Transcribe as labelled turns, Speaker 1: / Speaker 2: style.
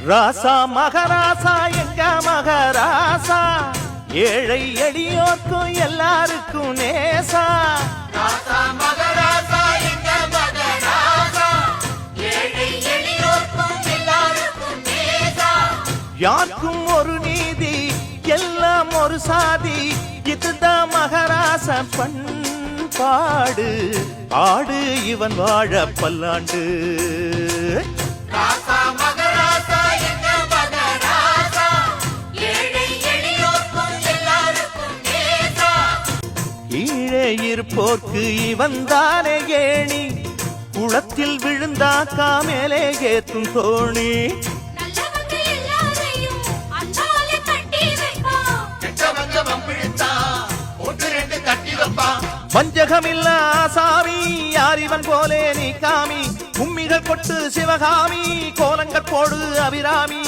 Speaker 1: ராசா மகராசா எங்க மகராசா ஏழை எளியோர்க்கும் எல்லாருக்கும் நேசா
Speaker 2: ராசா மகராசா எங்க மகராசா ஏழை எளியோர்க்கும் எல்லாருக்கும் நேசா
Speaker 1: யாருக்கும் ஒரு நீதி எல்லாம் ஒரு சாதி இதுதான் மகராச பண்பாடு ஆடு இவன் வாழ பல்லாண்டு
Speaker 2: ராசா மகராசா எங்க மகராசா ஏழை எளியோர்க்கும் எல்லாருக்கும் நேசா
Speaker 1: ஈழே இருப்போர்க்கு இவன் தானே ஏணி குளத்தில் விழுந்தாக்கா மேலே ஏத்தும் தோணி
Speaker 3: நல்லவங்க எல்லாரையும் அன்பால கட்டி வைப்பான்
Speaker 2: கெட்டவங்க வம்பிழுத்தா ஒன்று ரெண்டு கட்டி வைப்பான்
Speaker 1: வஞ்சகமில்ல ஆசாமி யார் இவன் போலே நீ காமி கும்மிகள் கொட்டு சிவகாமி கோலங்கள் போடு அபிராமி